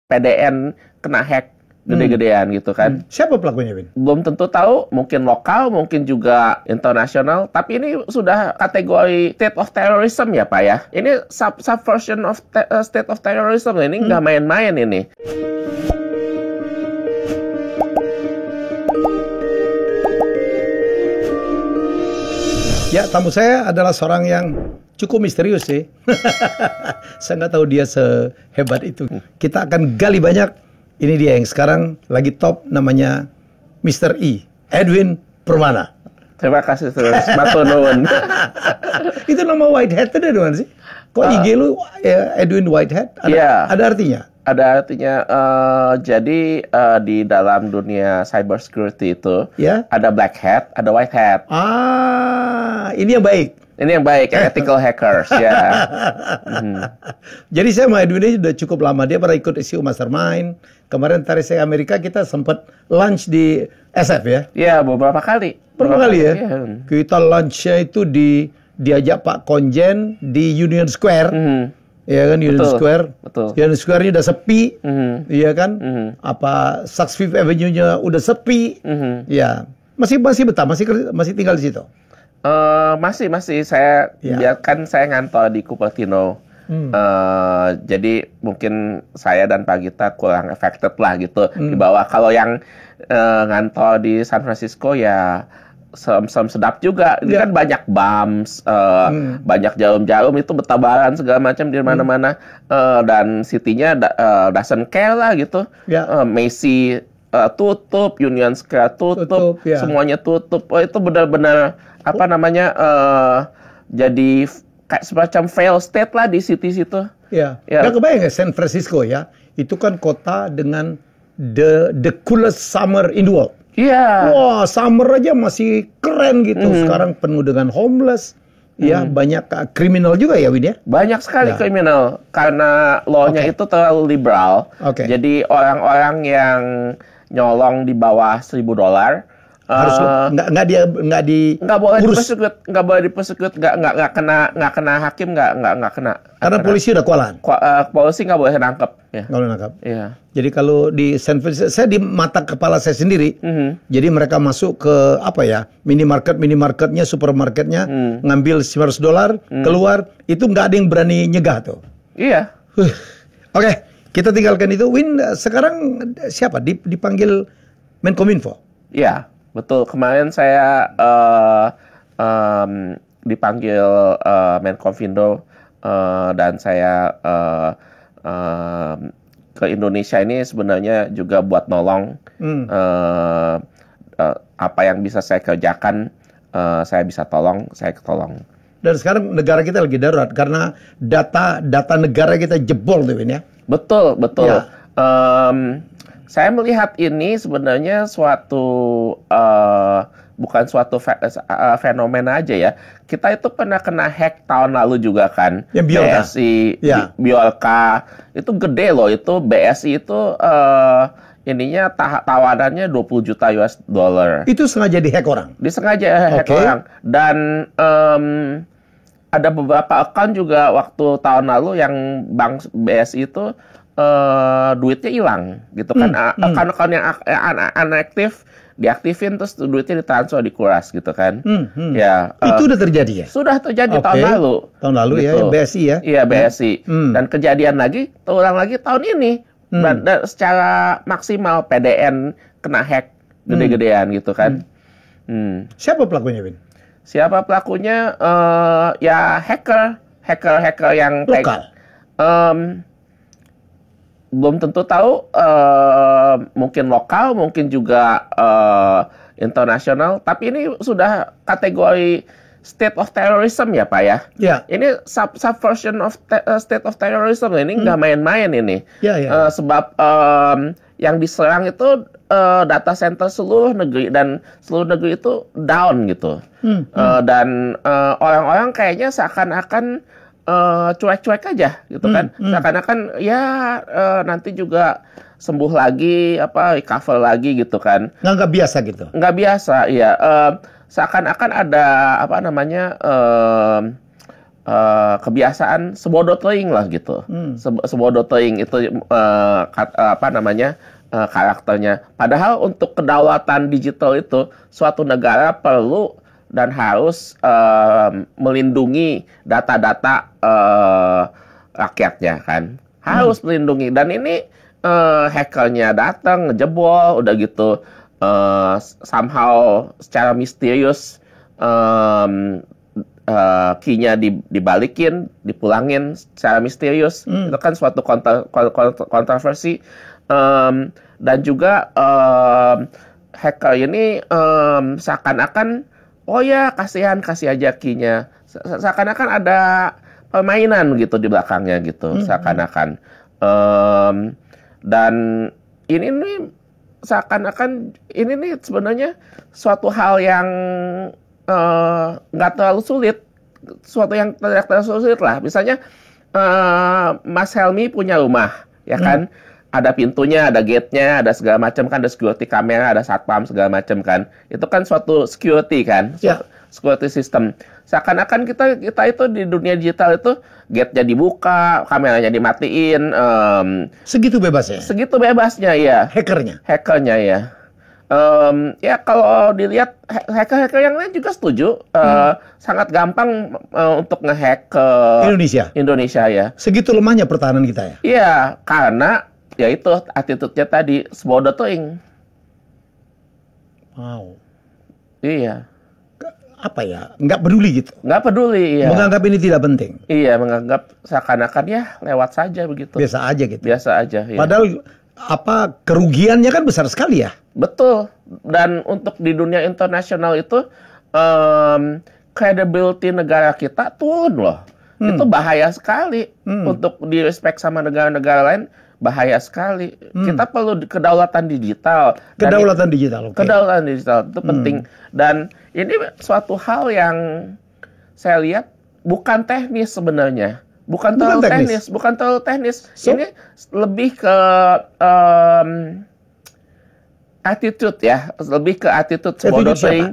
PDN kena hack gede-gedean gitu kan. Siapa pelakunya, Win? Belum tentu tahu, mungkin lokal, mungkin juga internasional, tapi ini sudah kategori state of terrorism ya Pak ya. Ini subversion of state of terrorism, ini nggak main-main ini. Ya, tamu saya adalah seorang yang cukup misterius sih. Saya nggak tahu dia sehebat itu. Kita akan gali banyak. Ini dia yang sekarang lagi top, namanya Mr. E. Edwin Permana. Terima kasih terus, Matur nuwun. Itu nama Whitehead itu dari mana sih? Kok IG lu Edwin Whitehead? Ada artinya? Ada artinya, jadi di dalam dunia cyber security itu ada black hat, ada white hat. Ini yang baik. Ini yang baik, ethical hackers ya. Jadi saya sama Edwin ini sudah cukup lama. Dia pernah ikut SEO Mastermind. Kemarin tadi saya Amerika, kita sempat lunch di SF ya? Iya, beberapa kali. Beberapa kali ya? Kita lunchnya itu diajak Pak Konjen di Union Square. Ya kan, Union Square. Betul. Union Square-nya udah sepi. Iya kan? Apa Saks Fifth Avenue-nya udah sepi. Ya. Masih betah, masih tinggal di situ. Masih saya kan saya ngantor di Cupertino. Jadi mungkin saya dan Pak Gita kurang affected lah gitu di bawah. Kalau yang ngantor di San Francisco ya sedap juga. Ini kan banyak bumps, banyak jarum-jarum itu bertabaran segala macam di mana-mana, dan city-nya doesn't care lah gitu. Macy tutup, Union Square tutup, semuanya tutup. Oh, itu benar-benar apa namanya, jadi kayak semacam fail state lah di city situ. Nggak kebayang ya, San Francisco ya, itu kan kota dengan the coolest summer in the world. Wah, summer aja masih keren gitu. Sekarang penuh dengan homeless. Banyak kriminal juga ya, Win ya? Banyak sekali kriminal karena law-nya itu terlalu liberal. Jadi orang-orang yang nyolong di bawah $1.000 harus nggak boleh dipersecute, nggak kena hakim, nggak kena. Karena polisi udah kewalahan. Polisi nggak boleh nangkep. Nggak boleh nangkep. Jadi kalau di San Francisco, saya di mata kepala saya sendiri. Jadi mereka masuk ke minimarketnya, supermarketnya, ngambil $500, keluar, itu nggak ada yang berani nyegah tuh. Oke, kita tinggalkan itu. Win, sekarang siapa dipanggil Menkominfo? Iya. Betul, kemarin saya dipanggil Menkominfo, dan saya ke Indonesia ini sebenarnya juga buat nolong apa yang bisa saya kerjakan, saya bisa tolong, saya ketolong. Dan sekarang negara kita lagi darurat karena data negara kita jebol tuh, Win ya. Betul. Saya melihat ini sebenarnya bukan suatu fenomena aja ya. Kita itu pernah kena hack tahun lalu juga kan. Yang BSI, Biorka, itu gede loh. Itu BSI itu ininya tawarannya $20 juta. Itu sengaja dihack orang? Disengaja hack orang. Dan ada beberapa account juga waktu tahun lalu yang bank BSI itu duitnya hilang gitu kan. Account-account yang inaktif diaktifin, terus duitnya ditransfer, dikuras gitu kan. Itu udah terjadi ya? Sudah terjadi tahun lalu. Tahun lalu gitu. Ya, BSI ya? Iya, BSI. Dan kejadian lagi, terulang lagi tahun ini. Dan secara maksimal PDN kena hack gede-gedean gitu kan. Siapa pelakunya, Win? Siapa pelakunya? Ya hacker yang lokal. Belum tentu tahu, mungkin lokal, mungkin juga internasional, tapi ini sudah kategori state of terrorism ya Pak ya. Ini subversion of state of terrorism, ini nggak main-main ini. Sebab yang diserang itu data center seluruh negeri, dan seluruh negeri itu down gitu. Dan orang-orang kayaknya seakan-akan cuek-cuek aja gitu kan. Seakan-akan nanti juga sembuh lagi, recover lagi gitu kan. Nggak biasa gitu. Nggak biasa, iya. Seakan-akan ada kebiasaan sebodoh teuing lah gitu. Sebodoh teuing itu karakternya. Padahal untuk kedaulatan digital itu suatu negara perlu dan harus melindungi data-data rakyatnya kan. Harus melindungi. Dan ini hackernya datang, ngejebol, udah gitu somehow secara misterius key-nya dibalikin, dipulangin secara misterius. Itu kan suatu kontroversi. Dan juga hacker ini seakan-akan oh ya kasih aja key-nya. Seakan-akan ada permainan gitu di belakangnya gitu. Seakan-akan. Dan ini nih seakan-akan ini nih sebenarnya suatu hal yang nggak terlalu sulit. Suatu yang tidak terlalu sulit lah. Misalnya Mas Helmi punya rumah, ya kan? Ada pintunya, ada gate-nya, ada segala macam kan, ada security kamera, ada satpam segala macam kan. Itu kan suatu security kan, security system. Seakan-akan kita itu di dunia digital itu gate-nya dibuka, kameranya dimatiin. Segitu bebasnya? Segitu bebasnya ya. Hackernya ya. Ya kalau dilihat hacker-hacker yang lain juga setuju. Sangat gampang untuk ngehack ke Indonesia ya. Segitu lemahnya pertahanan kita ya? Iya, karena ya itu attitude-nya tadi sebodoh teuing. Wow. Iya. Apa ya? Nggak peduli gitu? Nggak peduli, iya. Menganggap ini tidak penting? Iya, menganggap seakan-akan ya lewat saja begitu. Biasa aja gitu? Biasa aja, iya. Padahal kerugiannya kan besar sekali ya? Betul. Dan untuk di dunia internasional itu credibility negara kita turun loh. Itu bahaya sekali. Untuk di-respect sama negara-negara lain bahaya sekali. Kita perlu kedaulatan digital. Kedaulatan digital, oke. Kedaulatan digital itu penting. Dan ini suatu hal yang saya lihat bukan teknis sebenarnya. Bukan terlalu teknis. So? Ini lebih ke attitude ya. Lebih ke attitude sebodoh teuing.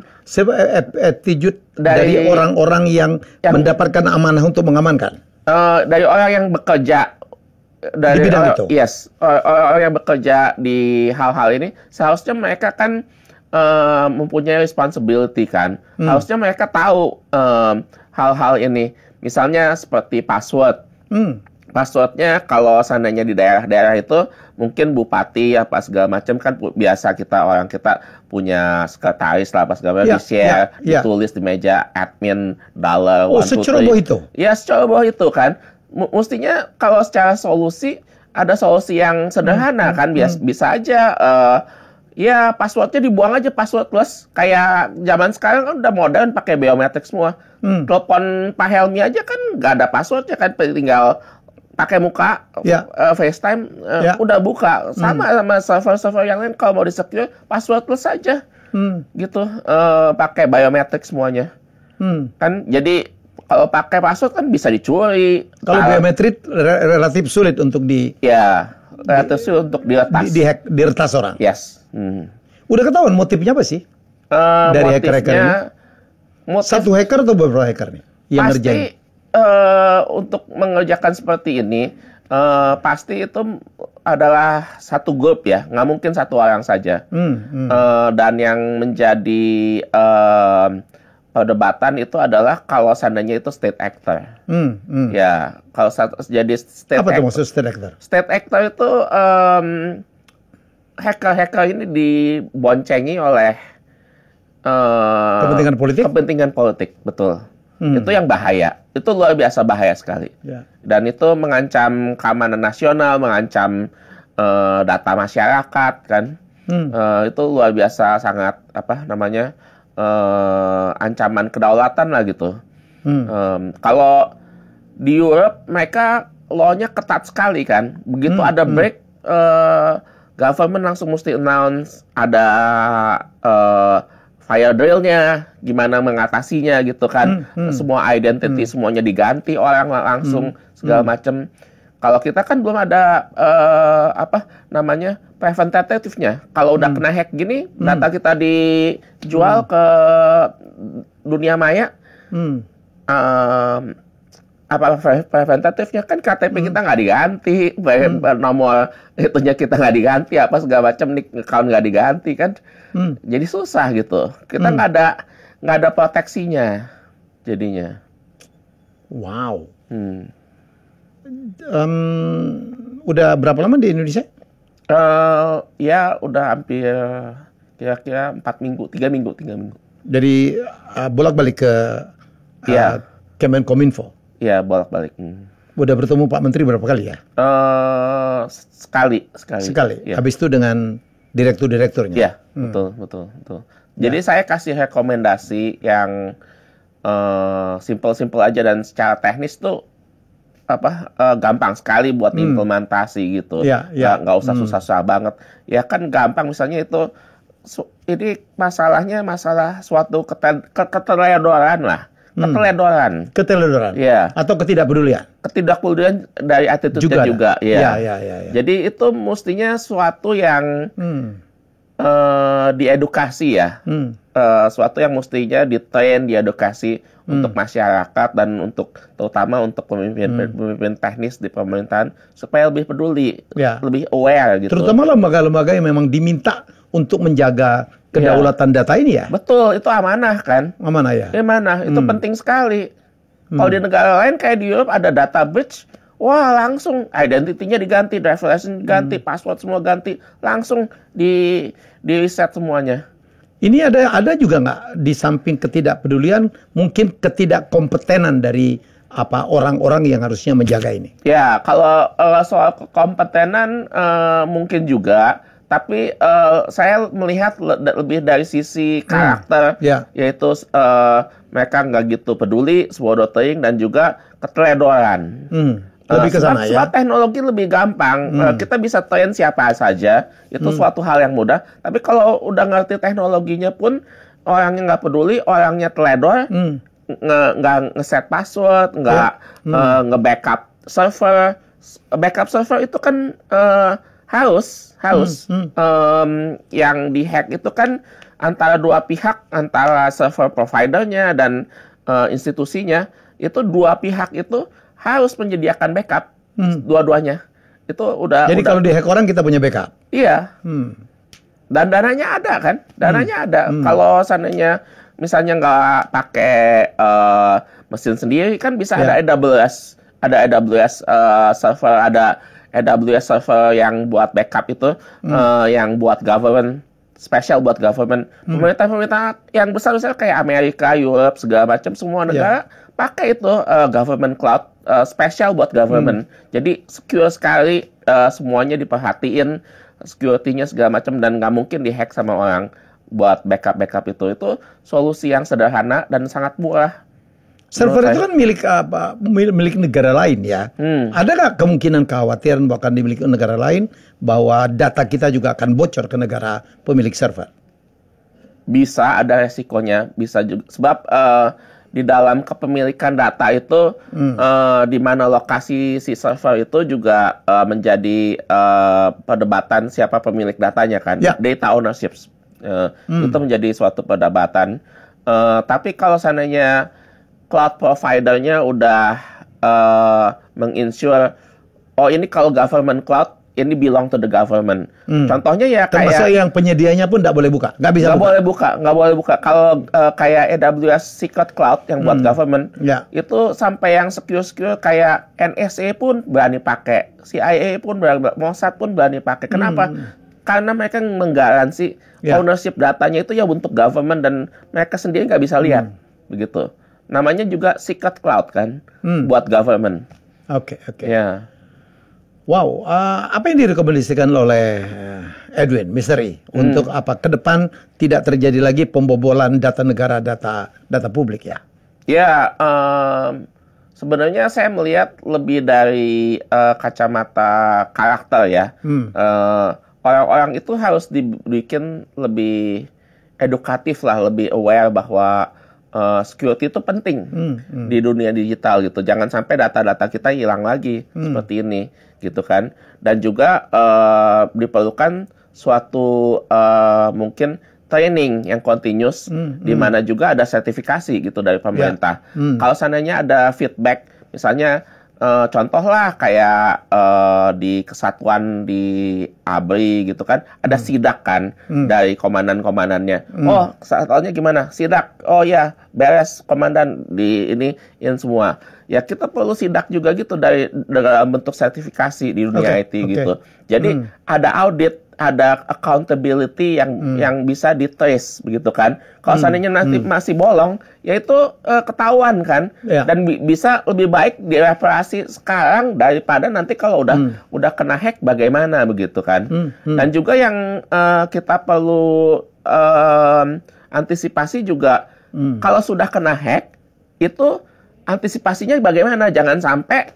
Attitude dari orang-orang yang mendapatkan amanah untuk mengamankan. Dari orang yang bekerja di bidang itu. Yes, orang yang bekerja di hal-hal ini seharusnya mereka kan mempunyai responsibility kan. Harusnya mereka tahu hal-hal ini. Misalnya seperti password. Passwordnya kalau seandainya di daerah-daerah itu mungkin bupati apa segala macam kan biasa orang kita punya sekretaris lah apa segala macam di-share, ditulis di meja admin dollar. Oh, seceroboh itu? Ya, seceroboh itu kan. Mestinya kalau secara solusi ada solusi yang sederhana kan bisa aja ya passwordnya dibuang aja passwordless kayak zaman sekarang kan udah modern pakai biometrik semua. Telepon Pak Helmi aja kan nggak ada passwordnya kan tinggal pakai muka FaceTime udah buka sama server-server yang lain kalau mau di-secure passwordless aja gitu pakai biometrik semuanya kan jadi kalau pakai password kan bisa dicuri. Kalau biometrik relatif sulit untuk relatif sulit untuk diretas. Diretas orang. Yes. Udah ketahuan motifnya apa sih? Dari hacker-hacker ini? Satu hacker atau beberapa hacker nih yang ngerjain? Untuk mengerjakan seperti ini pasti itu adalah satu grup ya, nggak mungkin satu orang saja. Dan yang menjadi perdebatan itu adalah kalau seandainya itu state actor. Ya, kalau jadi state actor. Apa itu maksud state actor? State actor itu hacker-hacker ini diboncengi oleh kepentingan politik, betul. Itu yang bahaya. Itu luar biasa bahaya sekali. Dan itu mengancam keamanan nasional, mengancam data masyarakat kan. Itu luar biasa sangat ancaman kedaulatan lah gitu. Kalau di Europe mereka law-nya ketat sekali kan. Begitu ada break, government langsung mesti announce ada fire drill-nya, gimana mengatasinya gitu kan. Semua identity semuanya diganti orang langsung segala macam. Kalau kita kan belum ada preventatifnya. Kalau udah kena hack gini, data kita dijual ke dunia maya, apa preventatifnya kan KTP kita nggak diganti, nomor itunya kita nggak diganti, apa segala macam nih account nggak diganti kan, jadi susah gitu. Kita nggak ada proteksinya jadinya. Wow. Udah berapa lama di Indonesia? Ya udah hampir kira-kira 3 minggu. Dari bolak-balik ke Kemenkominfo. Iya, bolak-balik. Udah bertemu Pak Menteri berapa kali ya? Sekali. Ya. Habis itu dengan direktur-direkturnya. Iya, betul. Jadi saya kasih rekomendasi yang simple-simple aja dan secara teknis tuh gampang sekali buat implementasi gitu. Nggak usah susah-susah banget. Ya kan gampang, misalnya itu ini masalah suatu keteledoran lah. Keteledoran. Ya. Atau ketidakpedulian dari attitude-nya juga. Ya. Jadi itu mestinya suatu yang diedukasi ya. Suatu yang mestinya ditrain, diedukasi untuk masyarakat dan terutama untuk pemimpin teknis di pemerintahan supaya lebih peduli, lebih aware gitu. Terutama lembaga-lembaga yang memang diminta untuk menjaga kedaulatan data ini ya. Betul, itu amanah kan? Amanah ya. Amanah, itu penting sekali. Kalau di negara lain kayak di Europe ada data breach, wah langsung identitinya diganti, driver license diganti, password semua ganti, langsung di reset semuanya. Ini ada juga nggak di samping ketidakpedulian, mungkin ketidakkompetenan dari orang-orang yang harusnya menjaga ini? Ya, kalau soal kekompetenan mungkin juga, tapi saya melihat lebih dari sisi karakter, yaitu mereka nggak gitu peduli, sebodoh teing, dan juga keteledoran. Lebih ke sana ya. Sebab teknologi lebih gampang, kita bisa train siapa saja, itu suatu hal yang mudah. Tapi kalau udah ngerti teknologinya pun, orangnya nggak peduli, orangnya teledor, nggak ngeset password, nggak nge-backup server. Backup server itu kan harus yang dihack itu kan antara dua pihak, antara server providernya dan institusinya, itu dua pihak itu harus menyediakan backup dua-duanya. Itu udah. Jadi kalau dihack orang kita punya backup. Iya. Dan dananya ada kan? Dananya ada. Kalau seandainya misalnya nggak pakai mesin sendiri kan bisa ada AWS, server, ada AWS server yang buat backup itu, yang buat government, special buat government. Pemerintah yang besar kayak Amerika, Europe, segala macam, semua negara pakai itu government cloud, special buat government. Jadi secure sekali, semuanya diperhatiin, security-nya segala macam, dan nggak mungkin dihack sama orang buat backup itu. Itu solusi yang sederhana dan sangat murah. Server itu kan milik negara lain ya. Ada nggak kemungkinan kekhawatiran bahwa akan dimiliki negara lain, bahwa data kita juga akan bocor ke negara pemilik server? Bisa, ada resikonya, bisa juga. Sebab di dalam kepemilikan data itu, di mana lokasi si server itu juga menjadi perdebatan siapa pemilik datanya kan. Data ownership itu menjadi suatu perdebatan. Tapi kalau seandainya cloud providernya udah menginsure, ini kalau government cloud, ini belong to the government. Contohnya ya kayak termasuk yang penyedianya pun nggak boleh buka, nggak boleh buka. Kalau kayak AWS Secret Cloud yang buat government, itu sampai yang secure kayak NSA pun berani pakai, CIA pun berani, Mossad pun berani pakai. Kenapa? Karena mereka menggaransi ownership datanya itu ya untuk government dan mereka sendiri nggak bisa lihat, begitu. Namanya juga Secret Cloud kan, buat government. Oke. Ya. Wow, apa yang direkomendasikan oleh Edwin Misteri untuk ke depan tidak terjadi lagi pembobolan data negara, data publik ya? Ya, sebenarnya saya melihat lebih dari kacamata karakter ya. Orang-orang itu harus dibikin lebih edukatif lah, lebih aware bahwa security itu penting di dunia digital gitu. Jangan sampai data-data kita hilang lagi seperti ini gitu kan. Dan juga diperlukan suatu mungkin training yang continuous di mana juga ada sertifikasi gitu dari pemerintah. Kalau seandainya ada feedback misalnya contohlah kayak di kesatuan di ABRI gitu kan, ada sidak kan dari komandan-komandannya. Oh, kesatuannya gimana? Sidak. Oh ya, beres komandan di ini semua. Ya kita perlu sidak juga gitu dalam bentuk sertifikasi di dunia IT gitu. Jadi ada audit, ada accountability yang bisa di-trace begitu kan. Kalau seandainya nanti masih bolong, ya itu ketahuan kan. Dan bisa lebih baik direparasi sekarang daripada nanti kalau udah kena hack bagaimana begitu kan. Dan juga yang kita perlu antisipasi juga kalau sudah kena hack itu antisipasinya bagaimana? Jangan sampai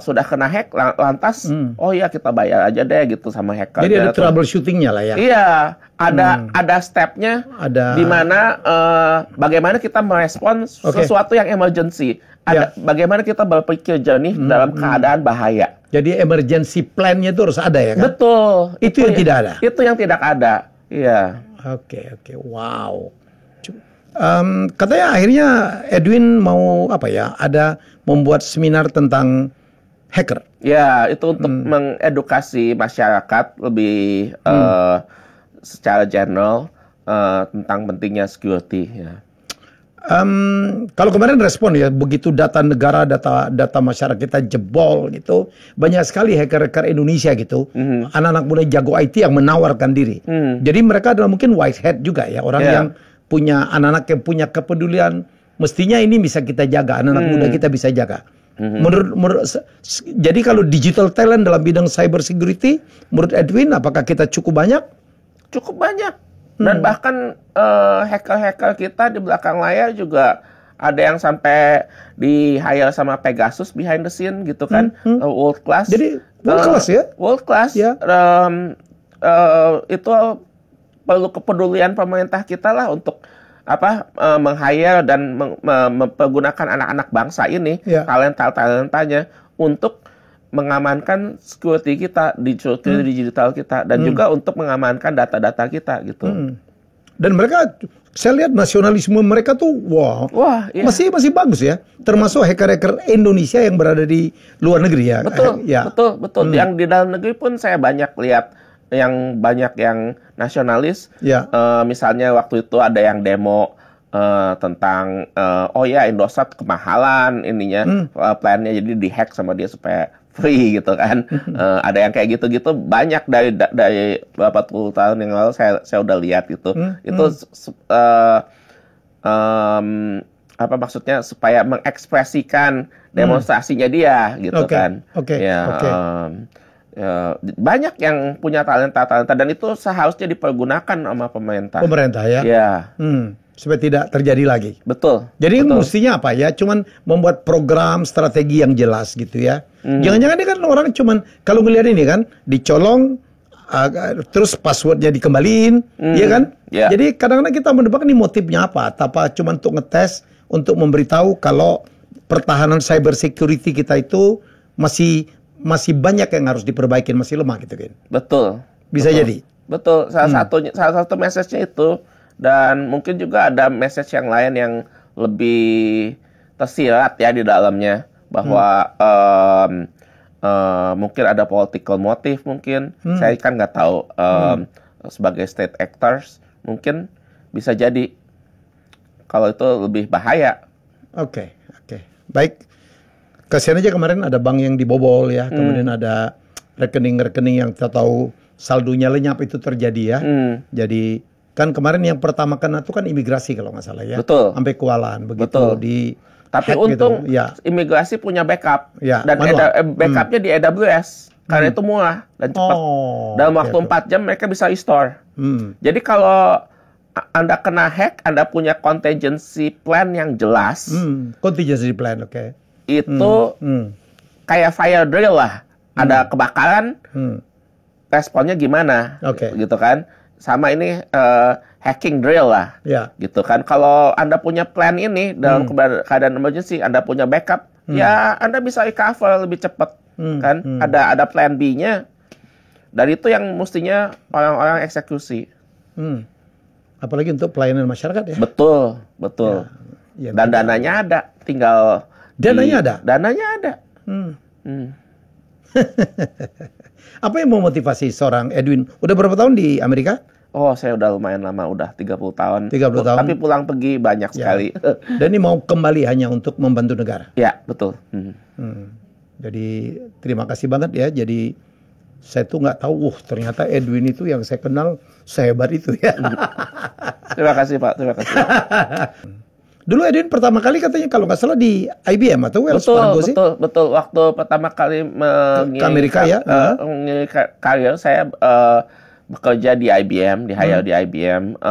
sudah kena hack lantas oh ya kita bayar aja deh gitu sama hacker. Jadi ada troubleshootingnya lah ya. Iya, ada stepnya, di mana bagaimana kita merespon sesuatu yang emergency. Bagaimana kita berpikir jernih dalam keadaan bahaya. Jadi emergency plan-nya itu harus ada ya kan? Betul. Itu yang tidak ada. Itu yang tidak ada. Iya. Oke, wow. Katanya akhirnya Edwin mau ada membuat seminar tentang hacker. Ya, itu untuk mengedukasi masyarakat lebih secara general tentang pentingnya security. Ya. Kalau kemarin respon ya, begitu data negara, data masyarakat kita jebol gitu, banyak sekali hacker-hacker Indonesia gitu, anak-anak muda jago IT yang menawarkan diri. Jadi mereka adalah mungkin white hat juga ya, orang yang punya anak-anak yang punya kepedulian, mestinya ini bisa kita jaga, anak-anak muda kita bisa jaga. Jadi kalau digital talent dalam bidang cyber security, menurut Edwin, apakah kita cukup banyak? Cukup banyak. Dan bahkan hacker-hacker kita di belakang layar juga ada yang sampai di hire sama Pegasus behind the scene gitu kan, world class. Jadi world class ya? World class. Ya. Itu perlu kepedulian pemerintah kita lah untuk meng-hire dan mempergunakan anak-anak bangsa ini, talenta-talentanya untuk mengamankan security kita, digital kita, dan juga untuk mengamankan data-data kita gitu. Dan mereka, saya lihat nasionalisme mereka tuh, masih bagus ya. Termasuk hacker-hacker Indonesia yang berada di luar negeri ya. Betul. Yang di dalam negeri pun saya banyak lihat yang banyak yang nasionalis. Misalnya waktu itu ada yang demo tentang Indosat kemahalan ininya plannya, jadi dihack sama dia supaya free gitu kan. Ada yang kayak gitu-gitu banyak dari beberapa puluh tahun yang lalu saya udah lihat gitu. Itu maksudnya supaya mengekspresikan demonstrasinya dia gitu kan. Banyak yang punya talenta dan itu seharusnya dipergunakan sama pemerintah. Pemerintah ya. Supaya tidak terjadi lagi. Betul. Jadi mestinya apa ya? Cuman membuat program strategi yang jelas gitu ya. Jangan-jangan ini kan orang cuman kalau ngelihat ini kan dicolong terus passwordnya dikembaliin, ya kan? Jadi kadang-kadang kita menebak ini motifnya apa? Apa cuma untuk ngetes, untuk memberitahu kalau pertahanan cyber security kita itu masih banyak yang harus diperbaiki, masih lemah gitu kan? Betul. Bisa jadi. Betul. Salah satu message-nya itu. Dan mungkin juga ada message yang lain yang lebih tersirat ya di dalamnya, bahwa mungkin ada political motive mungkin. Saya kan nggak tahu, sebagai state actors mungkin bisa jadi kalau itu lebih bahaya. Oke. Baik. Kasihan aja kemarin ada bank yang dibobol ya, kemudian ada rekening-rekening yang kita tahu saldonya lenyap, itu terjadi ya. Jadi kan kemarin yang pertama kena itu kan imigrasi kalau nggak salah ya. Betul. Sampai kewalahan begitu. Tapi untung imigrasi punya backup. Dan backupnya di AWS. Karena itu murah dan cepat. Dalam waktu 4 jam mereka bisa restore. Jadi kalau Anda kena hack, Anda punya contingency plan yang jelas. Contingency plan, Itu kayak fire drill lah. Ada kebakaran, responnya gimana? Gitu kan. Sama ini hacking drill lah, gitu kan. Kalau Anda punya plan ini dalam keadaan emergency, Anda punya backup, ya Anda bisa recover lebih cepat, kan. Ada plan B-nya. Dan itu yang mestinya orang-orang eksekusi. Apalagi untuk pelayanan masyarakat ya. Betul. Dan dananya ada, tinggal Dananya ada? Dananya ada. Apa yang memotivasi seorang Edwin? Udah berapa tahun di Amerika? Oh, saya udah lumayan lama, udah 30 tahun. 30 tahun. Tapi pulang pergi banyak sekali. Dan ini mau kembali hanya untuk membantu negara? Ya, betul. Jadi terima kasih banget ya. Jadi saya tuh nggak tahu, ternyata Edwin itu yang saya kenal sehebat itu ya. Terima kasih Pak, terima kasih. Dulu Edwin pertama kali katanya kalau nggak salah di IBM atau Wells Fargo sih? Betul. Waktu pertama kali ke Amerika ya? Karir saya bekerja di IBM, di hire di IBM.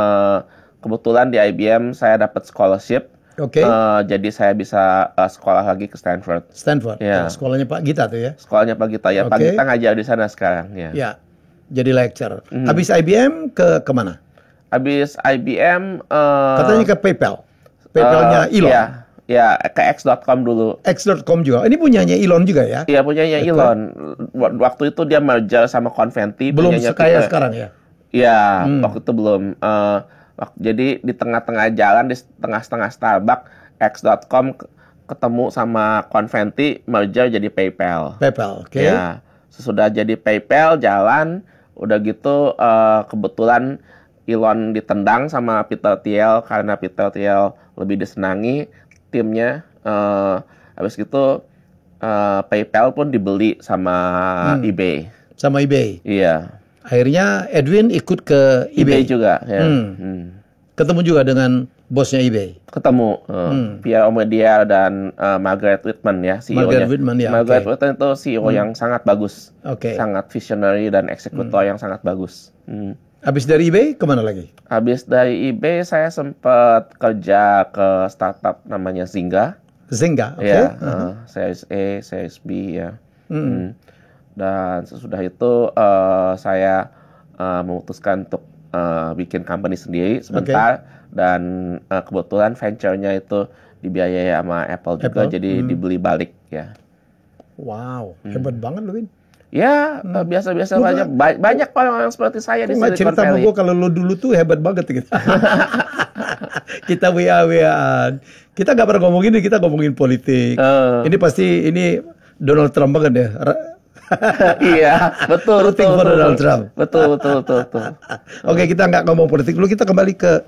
Kebetulan di IBM saya dapat scholarship. Oke. Jadi saya bisa sekolah lagi ke Stanford. Stanford. Ya. Sekolahnya Pak Gita tuh ya? Sekolahnya Pak Gita ya. Pak Gita ngajar di sana sekarang ya. Ya. Jadi lecturer. Habis IBM ke kemana? Habis IBM katanya ke PayPal. PayPal-nya Elon. Ya, ke X.com dulu. X.com juga. Ini punyanya Elon juga ya? Iya, punyanya Elon. Waktu itu dia merger sama Conventi. Belum sekaya sekarang ya? Iya, waktu itu belum. Jadi di tengah-tengah jalan, di tengah-tengah Starbucks, X.com ketemu sama Conventi, merger jadi PayPal. PayPal, oke. Ya, sesudah jadi PayPal, jalan. Udah gitu, kebetulan Elon ditendang sama Peter Thiel karena Peter Thiel lebih disenangi timnya. Habis gitu PayPal pun dibeli sama eBay. Sama eBay. Iya. Akhirnya Edwin ikut ke eBay juga. Ya. Ketemu juga dengan bosnya eBay. Ketemu Pierre Omidyar dan Margaret Whitman ya, CEO-nya. Margaret Whitman ya. Margaret Whitman itu CEO yang sangat bagus, sangat visionary dan eksekutor yang sangat bagus. Habis dari eBay kemana lagi? Habis dari eBay saya sempat kerja ke startup namanya Zynga. Zynga, oke. Ya, Series A, Series B ya. Dan sesudah itu saya memutuskan untuk bikin company sendiri sebentar. Dan kebetulan venture-nya itu dibiayai sama Apple juga, jadi dibeli balik ya. Wow, hebat banget loh, Win. Ya, biasa-biasa banyak orang seperti saya di Silicon Valley. Cerita sama gue kalau lo dulu tuh hebat banget gitu. Kita WA-WA-an. Kita nggak pernah ngomongin ini, kita ngomongin politik. Ini pasti ini Donald Trump banget ya. Iya, betul. Donald Trump. Betul. Oke, kita nggak ngomong politik dulu, kita kembali ke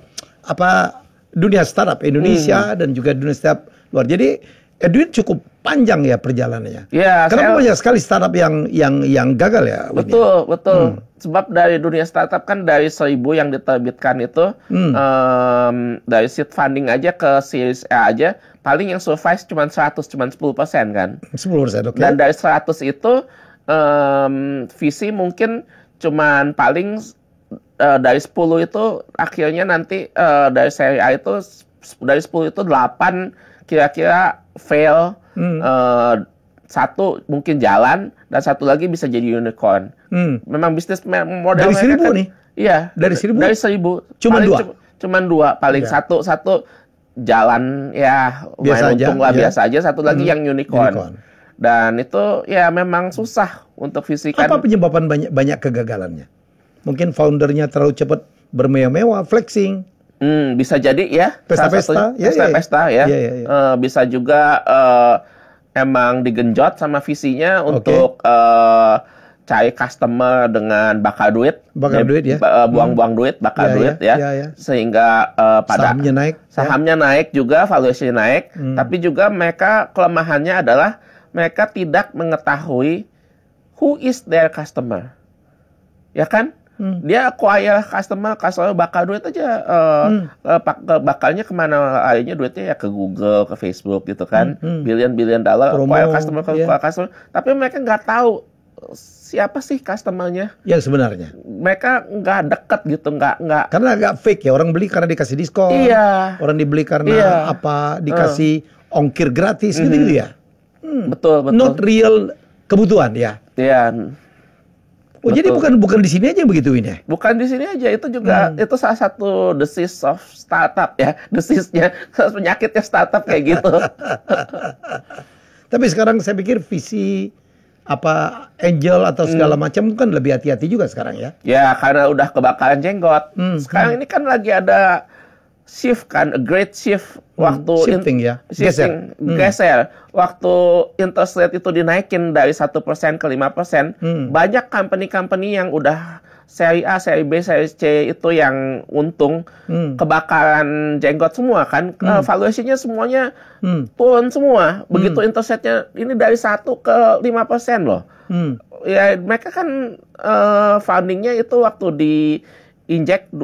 dunia startup Indonesia dan juga dunia startup luar. Jadi Edwin cukup panjang ya perjalanannya. Ya, kenapa banyak sekali startup yang gagal ya? Betul. Sebab dari dunia startup kan dari 1000 yang diterbitkan itu dari seed funding aja ke Series A aja paling yang survive cuma 100, cuma 10% kan. 10%, oke. Dan dari 100 itu visi mungkin cuman paling dari 10 itu akhirnya nanti dari seri A itu dari 10 itu 8 kira-kira fail, satu mungkin jalan dan satu lagi bisa jadi unicorn. Memang bisnis model dari 1000 kan, nih? Iya, dari 1000. Dari 1000. Cuman dua paling satu jalan ya lumayan untung lah biasa aja, satu lagi yang unicorn. Dan itu ya memang susah untuk visikan. Apa penyebaban banyak kegagalannya? Mungkin foundernya terlalu cepat bermewah-mewah, flexing. Bisa jadi ya. Pesta-pesta. Ya. Bisa juga emang digenjot sama visinya untuk cari customer dengan bakar duit. Buang-buang duit, bakar duit ya. Sehingga pada sahamnya naik juga, valuasinya naik. Tapi juga mereka kelemahannya adalah mereka tidak mengetahui who is their customer. Ya kan? Dia acquire customer bakal duit aja, bakalnya kemana akhirnya duitnya ya ke Google, ke Facebook gitu kan, billion dollar acquire customer, tapi mereka nggak tahu siapa sih customernya yang sebenarnya. Mereka nggak dekat gitu, nggak karena agak fake ya, orang beli karena dikasih diskon, orang dibeli karena dikasih ongkir gratis gitu ya. Betul. Not real kebutuhan ya. Iya. Oh, jadi bukan di sini aja begitu ini ya? Bukan di sini aja, itu juga itu salah satu disease of startup ya, disease-nya, penyakitnya startup kayak gitu. Tapi sekarang saya pikir visi angel atau segala macam kan lebih hati-hati juga sekarang ya? Ya, karena udah kebakaran jenggot. Sekarang ini kan lagi ada shift kan, a great shift waktu shifting ya, geser. Waktu interest rate itu dinaikin dari 1% ke 5%, banyak company-company yang udah seri A, seri B, seri C itu yang untung kebakaran jenggot semua kan, valuasinya semuanya turun semua. Begitu interest rate-nya ini dari 1 ke 5% loh. Ya mereka kan fundingnya itu waktu di inject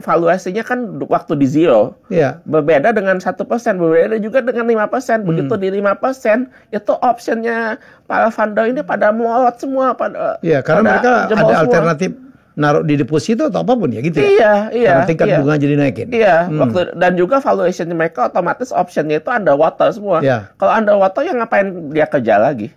valuasinya kan waktu di zero. Yeah. Berbeda dengan 1%, berbeda juga dengan 5%. Begitu di 5%, itu optionnya para funder ini pada melorot semua. Karena mereka ada alternatif naruh di deposito atau apapun ya gitu ya. Iya. Karena tingkat bunga jadi naikin. Iya, dan juga valuation mereka otomatis optionnya itu underwater semua. Yeah. Kalau underwater ya ngapain dia kerja lagi?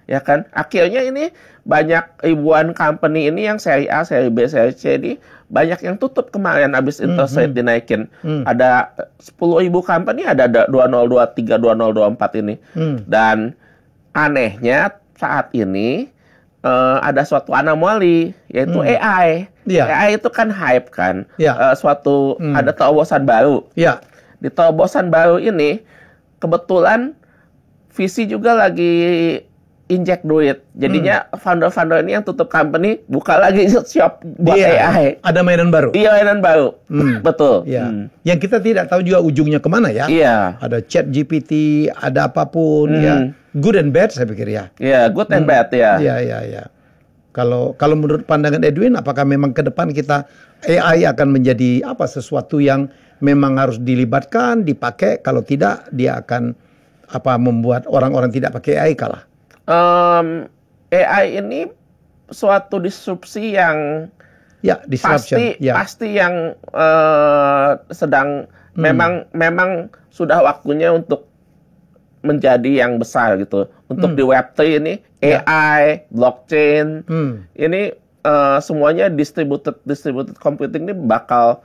Ya kan? Akhirnya ini banyak ribuan company ini yang seri A, seri B, seri C ini banyak yang tutup kemarin abis interest rate dinaikin. Ada 10.000 company, ada 2023, 2024 ini. Dan anehnya saat ini ada suatu anomali, yaitu AI. AI itu kan hype kan. Suatu ada terobosan baru. Di terobosan baru ini kebetulan VC juga lagi inject duit. Jadinya founder-founder ini yang tutup company buka lagi shop buat AI. Ada mainan baru. Iya, mainan baru. Betul. Yang kita tidak tahu juga ujungnya kemana ya. Ada ChatGPT, ada apapun ya. Good and bad saya pikir ya. Good and bad ya. Iya. Kalau menurut pandangan Edwin, apakah memang ke depan kita AI akan menjadi sesuatu yang memang harus dilibatkan, dipakai? Kalau tidak, dia akan membuat orang-orang tidak pakai AI kalah? AI ini suatu disrupsi yang pasti yang sedang memang sudah waktunya untuk menjadi yang besar gitu. Untuk di Web3 ini AI, blockchain, ini semuanya distributed computing ini bakal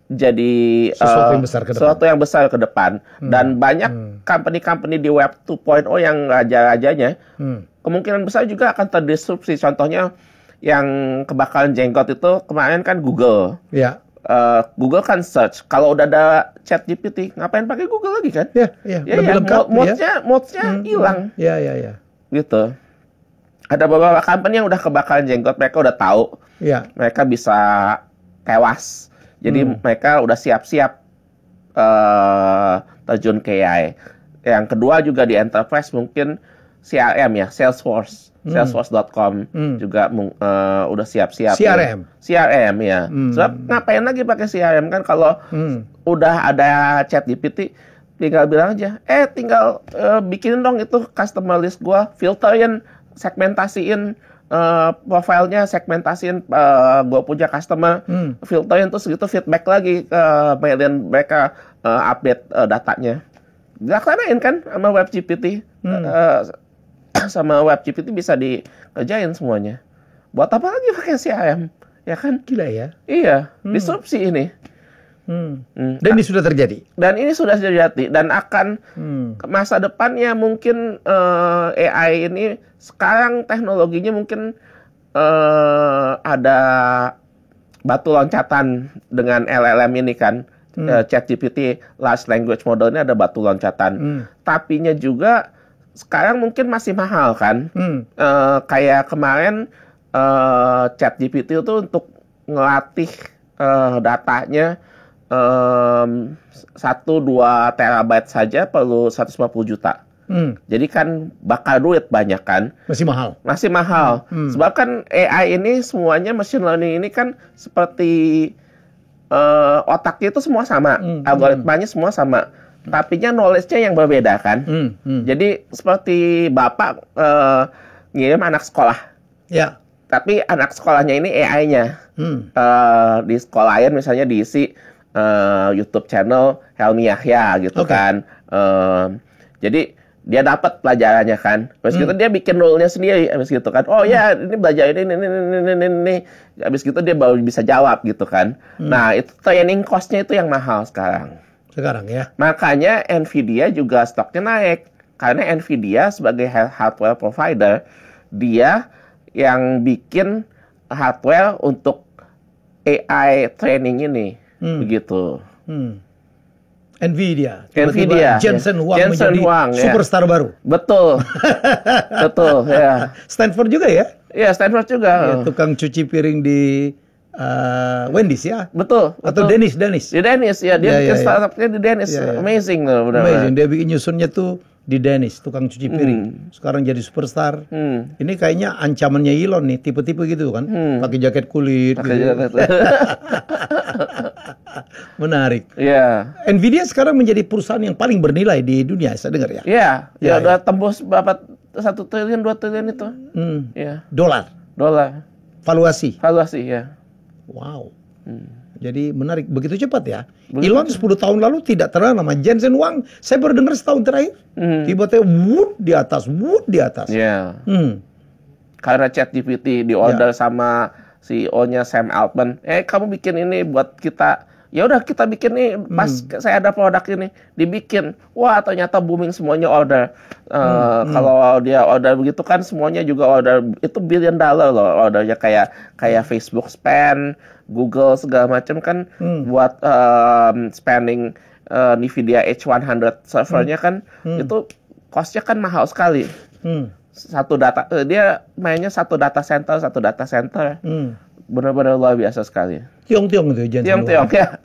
jadi sesuatu yang besar ke depan. Dan banyak company-company di Web 2.0 yang raja-rajanya kemungkinan besar juga akan terdisrupsi. Contohnya yang kebakaran jenggot itu kemarin kan Google. Google kan search. Kalau udah ada ChatGPT, ngapain pakai Google lagi kan? Lebih lengkap. Mode-nya hilang. Gitu. Ada beberapa company yang udah kebakaran jenggot, mereka udah tahu. Mereka bisa tewas. Jadi mereka udah siap-siap terjun ke AI. Yang kedua juga di enterprise mungkin CRM ya, Salesforce.com juga udah siap-siap. CRM ya. Sebab ngapain lagi pakai CRM kan kalau udah ada ChatGPT, tinggal bilang aja, tinggal bikinin dong itu customer list gua, filterin, segmentasiin profilnya, segmentasiin gue punya customer, filterin terus gitu feedback lagi ke mereka update datanya. Dilaksanain kan sama WebGPT. Sama WebGPT bisa dikerjain semuanya. Buat apa lagi pakai CRM? Ya kan? Gila ya. Iya, disrupsi ini. Dan ini sudah terjadi. Dan ini sudah terjadi dan akan masa depannya mungkin AI ini sekarang teknologinya mungkin ada batu loncatan dengan LLM ini kan. ChatGPT Large Language Model ini ada batu loncatan. Tapinya juga sekarang mungkin masih mahal kan. Kayak kemarin ChatGPT itu untuk ngelatih datanya 1-2 terabyte saja perlu 150 juta. Jadi kan bakal duit banyak kan. Masih mahal. Sebab kan AI ini semuanya machine learning ini kan seperti otaknya itu semua sama, algoritmanya semua sama, tapinya knowledge-nya yang berbeda kan. Jadi seperti bapak ngirim anak sekolah, tapi anak sekolahnya ini AI-nya di sekolahin misalnya diisi YouTube channel Helmi Yahya gitu kan. Jadi dia dapat pelajarannya kan. Habis gitu dia bikin rule-nya sendiri. Habis gitu kan. Oh ya, ini belajar ini. Habis gitu dia baru bisa jawab gitu kan. Nah, itu training cost-nya itu yang mahal sekarang. Sekarang ya. Makanya Nvidia juga stoknya naik. Karena Nvidia sebagai hardware provider, dia yang bikin hardware untuk AI training ini. Begitu. Nvidia. Nvidia. Jensen Huang menjadi superstar baru. Betul. Betul, ya. Stanford juga ya? Iya, Stanford juga. Ya, tukang cuci piring di Wendy's ya? Betul. Atau Dennis. Di Dennis, ya. Dia bikin startupnya di Dennis. Amazing loh. Amazing. Dia bikin nyusunnya tuh di Dennis, tukang cuci piring. Sekarang jadi superstar. Ini kayaknya ancamannya Elon nih, tipe-tipe gitu kan. Pakai jaket kulit. Jaket. Menarik. Iya. Nvidia sekarang menjadi perusahaan yang paling bernilai di dunia, saya dengar ya. Iya. Ya, udah tembus berapa 1 triliun, 2 triliun itu. Iya. Dolar. Valuasi, ya. Wow. Jadi menarik, begitu cepat ya. Elon 10 tahun lalu tidak terkenal nama. Jensen Huang, saya baru dengar setahun terakhir. Tiba-tiba wood di atas. Iya. Karena ChatGPT di order sama CEO-nya Sam Altman. Kamu bikin ini buat kita. Ya udah kita bikin nih, pas saya ada produk ini dibikin. Wah, ternyata booming, semuanya order. Kalau dia order begitu kan semuanya juga order. Itu $1 billion loh ordernya, kayak Facebook spend, Google segala macam kan buat spending Nvidia H100 servernya kan itu cost-nya kan mahal sekali. Satu data dia mainnya satu data center. Benar-benar luar biasa sekali. Tiong-tiong itu Jensen Tiong ya.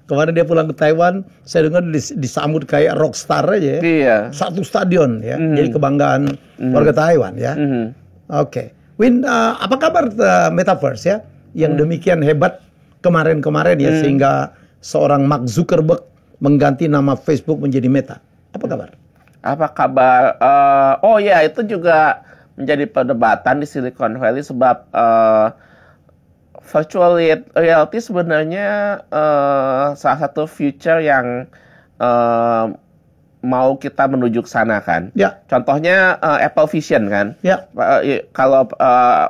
Kemarin dia pulang ke Taiwan, saya dengar disambut kayak rockstar aja ya. Iya. Satu stadion ya. Jadi kebanggaan warga Taiwan ya. Oke. Win, apa kabar Metaverse ya? Yang demikian hebat kemarin ya, sehingga seorang Mark Zuckerberg mengganti nama Facebook menjadi Meta. Apa kabar? Apa kabar? Oh ya, itu juga menjadi perdebatan di Silicon Valley sebab virtual reality sebenarnya salah satu future yang mau kita menuju ke sana kan. Ya. Contohnya Apple Vision kan. Ya. Kalau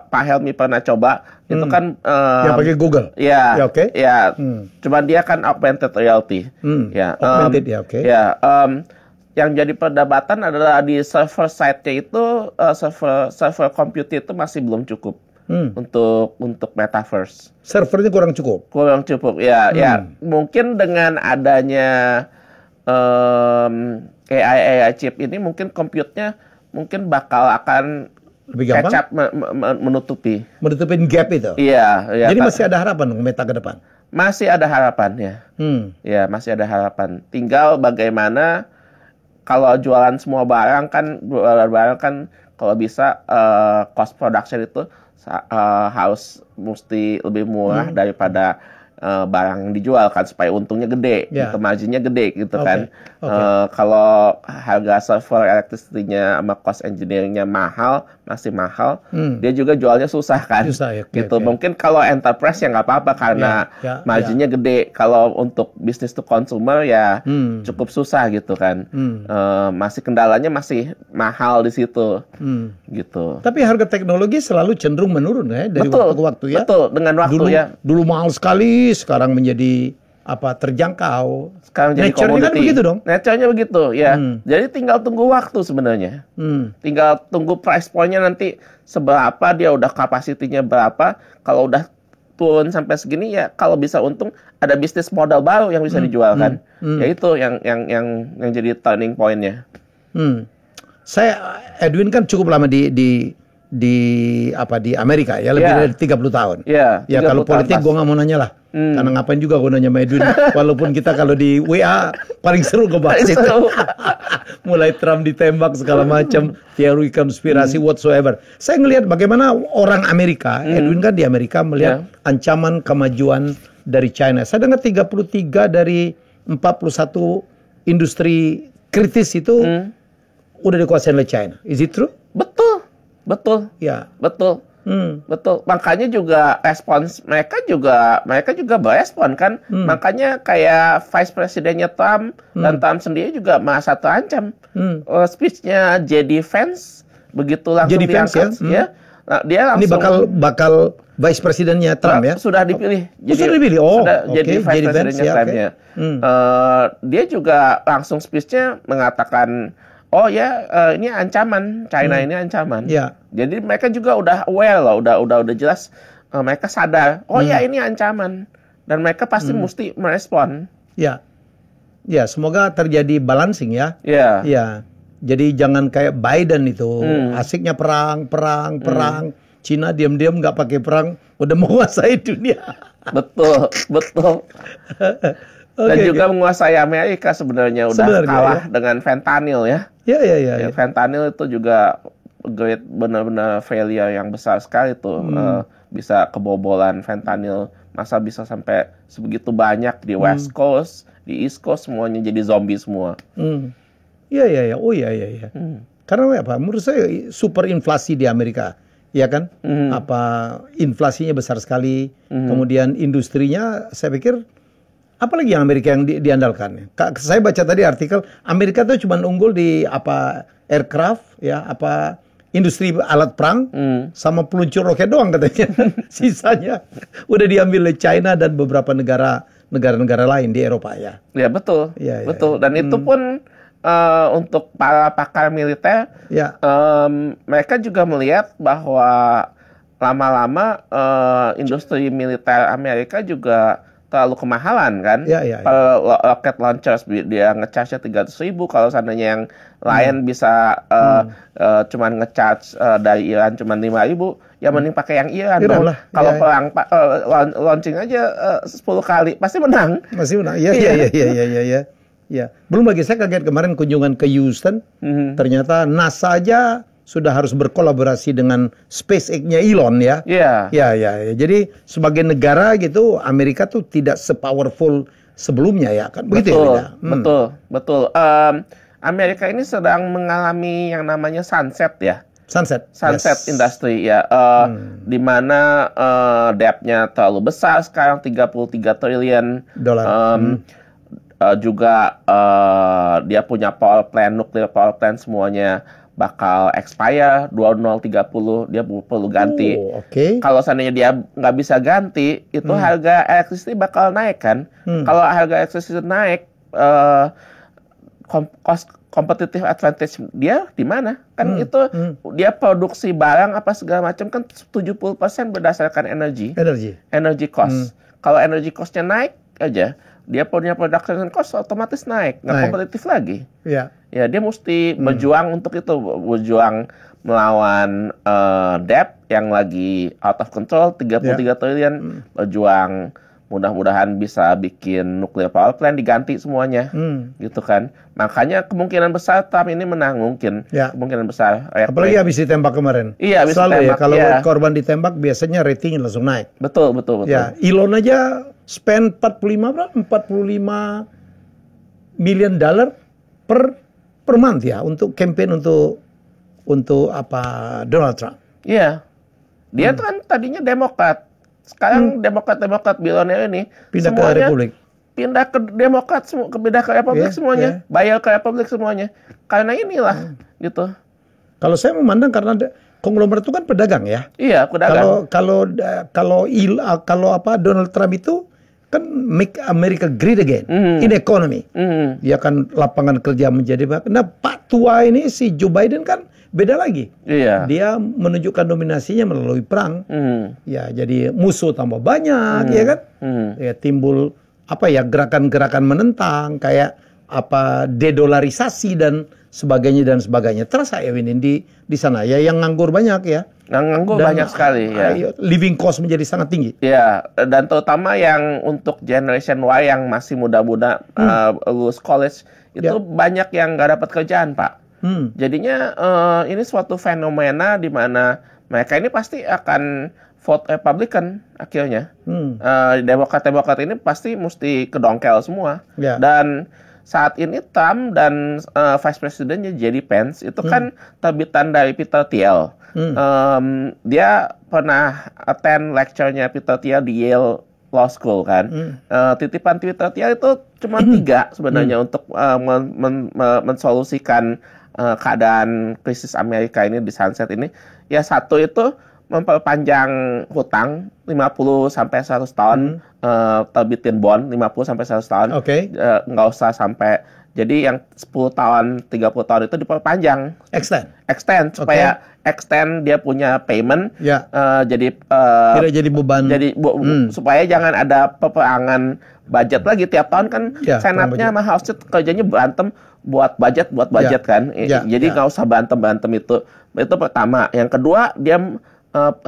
Pak Helmi pernah coba itu kan yang pakai Google. Ya. Ya, oke. Ya. Cuman dia kan augmented reality. Ya. Augmented ya, oke. Ya. Yang jadi perdebatan adalah di server side-nya itu server computer itu masih belum cukup untuk metaverse. Servernya kurang cukup. Ya. Mungkin dengan adanya AI chip ini mungkin compute-nya mungkin bakal akan lebih gampang catch up menutupin gap itu. Iya. Jadi masih ada harapan Meta ke depan. Masih ada harapan ya. Ya, masih ada harapan. Tinggal bagaimana kalau jualan semua barang kan kalau bisa cost production itu harus mesti lebih murah daripada barang yang dijual kan, supaya untungnya gede, gitu, marginnya gede gitu kan. Kalau harga server electricity-nya sama cost engineering-nya masih mahal, dia juga jualnya susah kan. Mungkin kalau enterprise ya nggak apa-apa karena marginnya gede. Kalau untuk business to consumer ya cukup susah gitu kan. Masih kendalanya masih mahal di situ. Gitu. Tapi harga teknologi selalu cenderung menurun ya dari waktu ke waktu ya. Betul, dengan waktu dulu mahal sekali, sekarang menjadi terjangkau. Sekarang jadi nature-nya kan begitu dong. Nature-nya begitu, ya. Jadi tinggal tunggu waktu sebenarnya. Tinggal tunggu price point-nya nanti seberapa, dia udah kapasitinya berapa. Kalau udah turun sampai segini ya, kalau bisa untung ada bisnis model baru yang bisa dijualkan. Ya itu yang jadi turning point-nya. Edwin kan cukup lama di Amerika ya, lebih dari 30 tahun. Ya, kalau politik gue nggak mau nanya lah. Karena ngapain juga gue nanya sama Edwin. Walaupun kita kalau di WA paling seru ngebahas itu. Mulai Trump ditembak segala macam, teori konspirasi whatsoever. Saya ngelihat bagaimana orang Amerika, Edwin kan di Amerika, melihat ancaman kemajuan dari China. Saya dengar 33 dari 41 industri kritis itu udah dikuasai oleh China. Is it true? Betul. Ya. Betul. Makanya juga respons mereka juga berespon kan. Makanya kayak vice presidennya Trump dan Trump sendiri juga merasa terancam. Speech-nya JD Vance begitu langsung diangkat ya. Nah, dia langsung, ini bakal vice presidennya Trump ya. Sudah dipilih. Sudah dipilih. Jadi vice presidennya Trump ya. Dia juga langsung speech-nya mengatakan, ini ancaman, China ini ancaman. Ya. Jadi mereka juga udah aware loh, udah jelas, mereka sadar. Ini ancaman, dan mereka pasti mesti merespon. Ya, ya semoga terjadi balancing ya. Iya. Ya, jadi jangan kayak Biden itu asiknya perang. Cina diam-diam nggak pakai perang, udah menguasai dunia. Betul. Dan juga menguasai Amerika sebenarnya udah kalah dengan fentanyl ya. Iya. Fentanyl itu juga great, benar-benar failure yang besar sekali tuh. Bisa kebobolan fentanyl, masa bisa sampai sebegitu banyak di West Coast, di East Coast semuanya jadi zombie semua. Iya. Oh iya. Karena apa? Menurut saya super inflasi di Amerika. Ya kan? Apa inflasinya besar sekali. Kemudian industrinya saya pikir apalagi yang Amerika yang diandalkan. Saya baca tadi artikel Amerika tuh cuma unggul di apa aircraft ya, apa industri alat perang sama peluncur roket doang katanya. Sisanya udah diambil oleh China dan beberapa negara-negara lain di Eropa ya. Ya betul. Betul. Dan itu pun untuk para pakar militer, mereka juga melihat bahwa lama-lama industri militer Amerika juga terlalu kemahalan kan. Rocket launchers dia nge-charge-nya 300.000, kalau seandainya yang lain bisa cuman nge-charge dari Iran cuman 5.000, ya mending pakai yang Iran dong. Kalau perang launching aja 10 kali pasti menang. Iya. Belum lagi saya kaget kemarin kunjungan ke Houston, ternyata NASA aja sudah harus berkolaborasi dengan SpaceX-nya Elon ya. Iya. Jadi sebagai negara gitu Amerika tuh tidak sepowerful sebelumnya ya kan. Begitu ya. Betul. Amerika ini sedang mengalami yang namanya sunset ya. Sunset industry ya. Di mana debt-nya terlalu besar sekarang, 33 triliun dolar. Juga dia punya nuclear power plant semuanya bakal expire 2030, dia perlu ganti. Kalau seandainya dia nggak bisa ganti, itu harga electricity bakal naik kan. Kalau harga electricity naik, competitive advantage dia di mana? Kan itu dia produksi barang apa segala macam kan 70% berdasarkan energy cost. Kalau energy cost-nya naik aja, dia punya production cost otomatis naik, nggak kompetitif lagi. Ya, dia mesti berjuang untuk itu, berjuang melawan debt yang lagi out of control, 33 triliun, berjuang mudah-mudahan bisa bikin nuclear power plant diganti semuanya, gitu kan. Makanya kemungkinan besar Trump ini menang kemungkinan besar. Apalagi habis ditembak kemarin. Iya, habis ditembak. Kalau korban ditembak biasanya ratingnya langsung naik. Betul. Ya, Elon aja spend 45 million dollar per month ya untuk campaign untuk apa Donald Trump. Iya. Dia tuh kan tadinya Demokrat. Sekarang Demokrat bilioner ini pindah ke Republik. Pindah ke Demokrat, pindah ke Republik semuanya. Bayar ke Republik semuanya. Karena inilah gitu. Kalau saya memandang karena konglomerat itu kan pedagang ya. Iya, pedagang. Kalau apa Donald Trump itu kan make America great again in economy. Dia kan lapangan kerja menjadi banyak. Nah, Pak tua ini si Joe Biden kan beda lagi. Iya. Dia menunjukkan dominasinya melalui perang. Ya, jadi musuh tambah banyak, ya kan? Ya, timbul apa ya gerakan-gerakan menentang kayak apa dedolarisasi dan sebagainya. Terasa ya Win di sana ya yang nganggur banyak ya. Nganggur banyak sekali ya. Living cost menjadi sangat tinggi. Ya, dan terutama yang untuk Generation Y yang masih muda-muda lulus college itu banyak yang nggak dapat kerjaan, Pak. Jadinya ini suatu fenomena di mana mereka ini pasti akan vote Republican akhirnya. Demokrat ini pasti mesti kedongkel semua. Dan saat ini Trump dan Vice Presidennya J.D. Pence itu kan terbitan dari Peter Thiel. Dia pernah attend lecture-nya Peter Thiel di Yale Law School kan. Titipan Peter Thiel itu cuma 3 sebenarnya untuk mensolusikan keadaan krisis Amerika ini di sunset ini. Ya satu itu memperpanjang hutang 50 sampai 100 tahun, terbitin bond 50 sampai 100 tahun. Oke. Nggak usah sampai, jadi yang 10 tahun, 30 tahun itu diperpanjang. Extend supaya extend dia punya payment. Jadi tidak jadi beban. Supaya jangan ada peperangan budget lagi tiap tahun kan. Senatnya sama House kerjanya berantem buat budget kan. Jadi nggak usah berantem itu. Itu pertama. Yang kedua, dia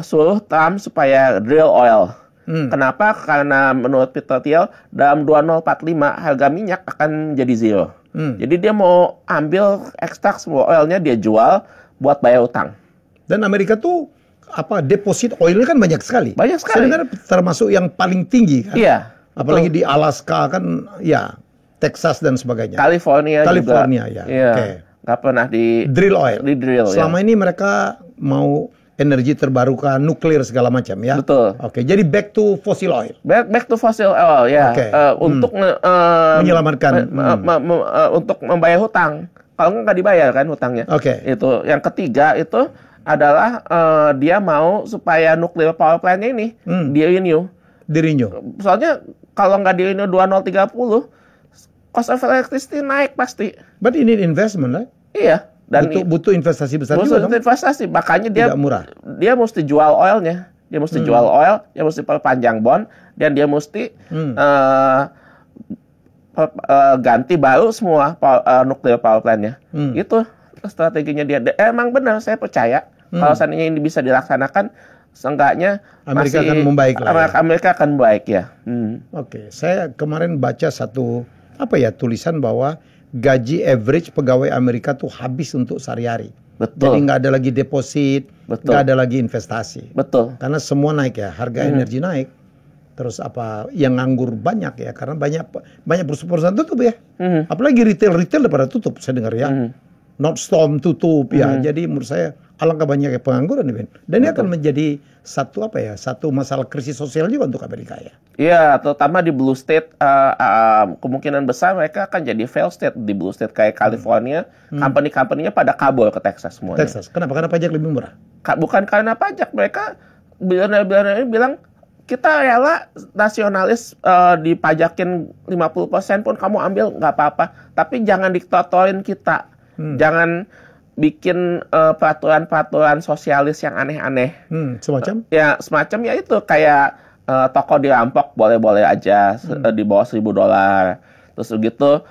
suruh Trump supaya drill oil. Kenapa? Karena menurut Peter Thiel dalam 2045 harga minyak akan jadi zero. Jadi dia mau ambil ekstrak semua oilnya, dia jual buat bayar utang. Dan Amerika tuh deposit oilnya kan banyak sekali. Saya dengar termasuk yang paling tinggi kan. Iya. Apalagi di Alaska kan, Texas dan sebagainya. California juga. Iya. Nggak pernah di drill oil. Selama ya. ini mereka mau energi terbarukan, nuklir segala macam ya. Betul. Jadi back to fossil oil. Back to fossil oil ya. Untuk menyelamatkan, untuk membayar hutang. Kalau nggak dibayar kan hutangnya. Itu. Yang ketiga itu adalah dia mau supaya nuklir power plant-nya ini di-renew. Soalnya kalau nggak di-renew 2030, cost of electricity naik pasti. But ini investment, right? Iya. Dan butuh investasi besar juga. Butuh investasi, makanya dia tidak murah. Dia mesti jual oilnya, dia mesti jual oil, dia mesti perpanjang bond, dan dia mesti ganti baru semua nuklir power plant-nya. Itu strateginya dia. Emang benar, saya percaya kalau seandainya ini bisa dilaksanakan, seenggaknya Amerika akan membaik lah. Amerika akan membaik ya. Saya kemarin baca satu tulisan bahwa gaji average pegawai Amerika tuh habis untuk sehari-hari. Jadi nggak ada lagi deposit, nggak ada lagi investasi. Karena semua naik ya, harga energi naik. Terus yang nganggur banyak ya, karena banyak perusahaan tutup ya. Apalagi retail pada tutup, saya dengar ya. Nordstrom tutup ya. Jadi menurut saya alangkah banyaknya pengangguran nih, Ben. Dan ini akan menjadi satu masalah krisis sosial juga untuk Amerika ya. Iya, terutama di blue state, kemungkinan besar mereka akan jadi fail state di blue state kayak California. Company-company-nya pada kabur ke Texas semuanya. Kenapa? Karena pajak lebih murah. Bukan karena pajak, mereka bilioner-bilioner ini bilang kita rela nasionalis dipajakin 50% pun kamu ambil nggak apa-apa, tapi jangan diktatorin kita. Jangan bikin peraturan-peraturan sosialis yang aneh-aneh. Semacam? Semacam ya itu kayak toko dirampok boleh-boleh aja di bawah $1,000. Terus begitu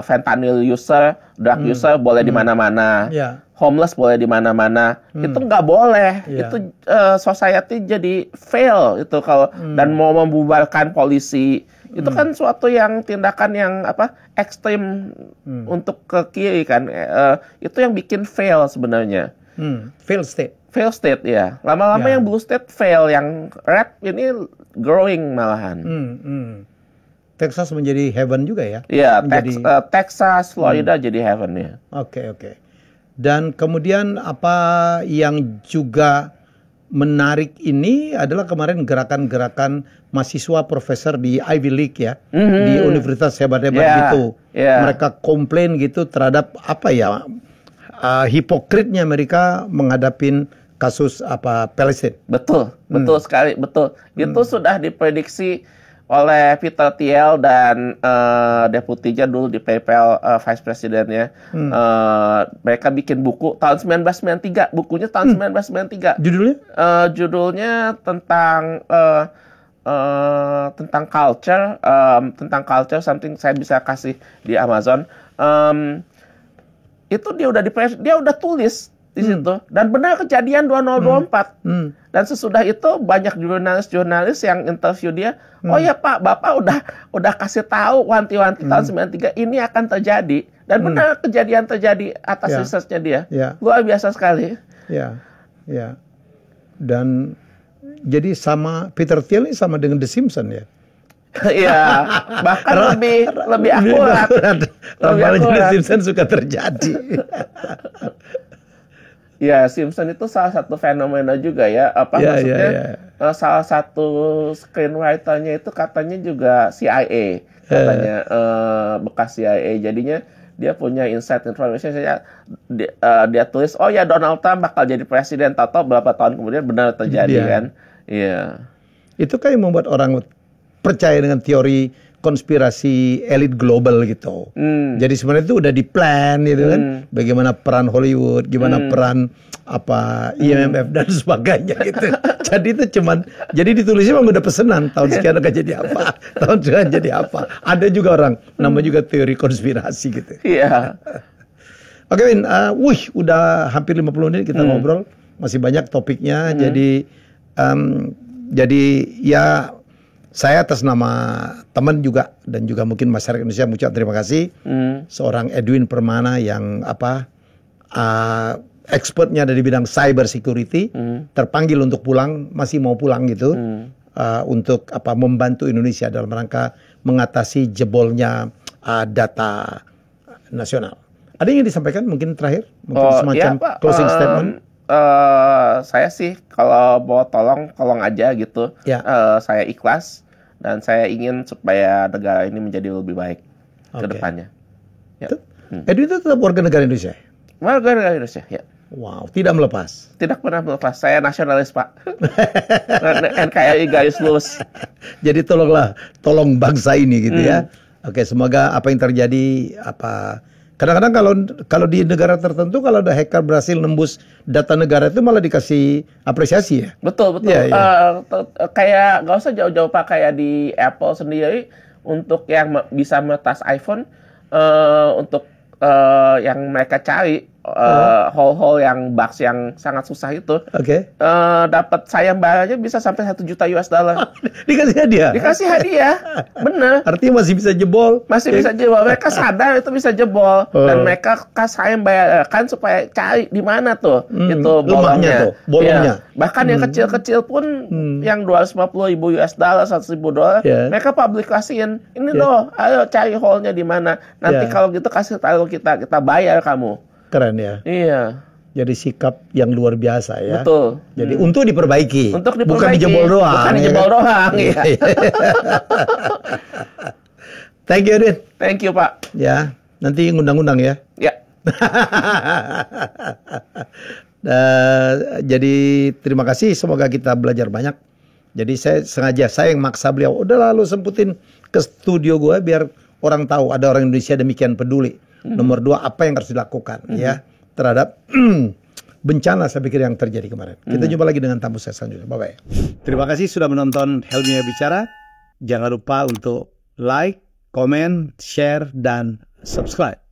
fentanyl user, drug user boleh di mana-mana. Homeless boleh di mana-mana. Itu nggak boleh. Itu society jadi fail itu kalau dan mau membubarkan polisi. Itu kan suatu tindakan yang ekstrim untuk ke kiri kan. Itu yang bikin fail sebenarnya. Fail state ya. Lama-lama yang blue state fail, yang red ini growing malahan. Texas menjadi heaven juga ya. Iya, Texas, Florida jadi heaven ya. Oke. Dan kemudian apa yang juga menarik ini adalah kemarin gerakan-gerakan mahasiswa profesor di Ivy League ya, di universitas hebat-hebat gitu. Mereka komplain gitu terhadap hipokritnya mereka menghadapin kasus Palestina. Betul sekali, betul. Itu sudah diprediksi oleh Peter Thiel dan deputinya dulu di PayPal, vice presidennya. Mereka bikin buku tahun 1993, bukunya tahun 1993. Judulnya? Judulnya tentang culture, something saya bisa kasih di Amazon. Itu dia udah tulis di situ, dan benar kejadian 2024. Dan sesudah itu banyak jurnalis yang interview dia. Oh ya Pak, Bapak udah kasih tahu wanti-wanti tahun 93 ini akan terjadi, dan benar kejadian terjadi atas researchnya dia. Luar biasa sekali. Ya. Dan jadi sama Peter Thiel ini sama dengan The Simpsons ya. Iya, bahkan lebih akurat. Ramalan The Simpsons suka terjadi. Ya, Simpson itu salah satu fenomena juga ya. Maksudnya salah satu screenwriter-nya itu katanya juga CIA, katanya bekas CIA. Jadinya dia punya inside information. Dia tulis, oh ya Donald Trump bakal jadi presiden, atau berapa tahun kemudian benar terjadi kan. Iya. Itu kan yang membuat orang percaya dengan teori konspirasi elit global gitu. Jadi sebenarnya itu udah di-plan gitu kan. Bagaimana peran Hollywood, gimana peran IMF dan sebagainya gitu. Jadi itu jadi ditulisnya memang udah pesenan, tahun sekian akan jadi apa, tahun sekian jadi apa. Ada juga orang namanya juga teori konspirasi gitu. Iya. Oke Win, udah hampir 50 menit kita ngobrol, masih banyak topiknya. Jadi ya saya atas nama teman juga dan juga mungkin masyarakat Indonesia mengucapkan terima kasih. Seorang Edwin Permana yang expertnya dari bidang cyber security, terpanggil untuk pulang, masih mau pulang gitu, untuk membantu Indonesia dalam rangka mengatasi jebolnya data nasional. Ada yang disampaikan mungkin terakhir, mungkin semacam closing statement? Saya sih kalau mau tolong aja gitu. Saya ikhlas dan saya ingin supaya negara ini menjadi lebih baik ke depannya. Edwin itu tetap warga negara Indonesia? Warga negara Indonesia, ya. Wow, tidak melepas? Tidak pernah melepas. Saya nasionalis, Pak. NKRI garis lurus. Jadi tolong bangsa ini gitu ya. Oke, semoga apa yang terjadi kadang-kadang kalau di negara tertentu kalau ada hacker berhasil nembus data negara itu malah dikasih apresiasi ya. Betul. Kayak nggak usah jauh-jauh Pak, kayak di Apple sendiri untuk yang bisa meretas iPhone, untuk yang mereka cari hole-hole yang bugs yang sangat susah itu. Dapat sayembaranya bisa sampai $1 juta. Dikasih hadiah? Dikasih hadiah, bener. Artinya masih bisa jebol? Masih bisa jebol. Mereka sadar itu bisa jebol. Dan mereka sayembarkan supaya cari di mana tuh itu bolongnya. Bolongnya. Bahkan yang kecil-kecil pun yang $250,000, $100,000, mereka publikasiin. Ini loh, ayo cari hole-nya di mana. Nanti kalau gitu kasih tahu kita bayar kamu. Keren ya. Iya. Jadi sikap yang luar biasa ya. Betul. Jadi untuk diperbaiki. Bukan dijebol doang. Bukan dijebol doang. Iya. Thank you, Edwin. Thank you, Pak. Ya, nanti ngundang-undang ya. Ya. Jadi terima kasih. Semoga kita belajar banyak. Jadi saya yang maksa beliau. Udah lalu semputin ke studio gue biar orang tahu ada orang Indonesia demikian peduli. Nomor 2, apa yang harus dilakukan ya terhadap bencana saya pikir yang terjadi kemarin. Kita jumpa lagi dengan tamu saya selanjutnya. Bye-bye. Terima kasih sudah menonton Helmi Bicara. Jangan lupa untuk like, komen, share, dan subscribe.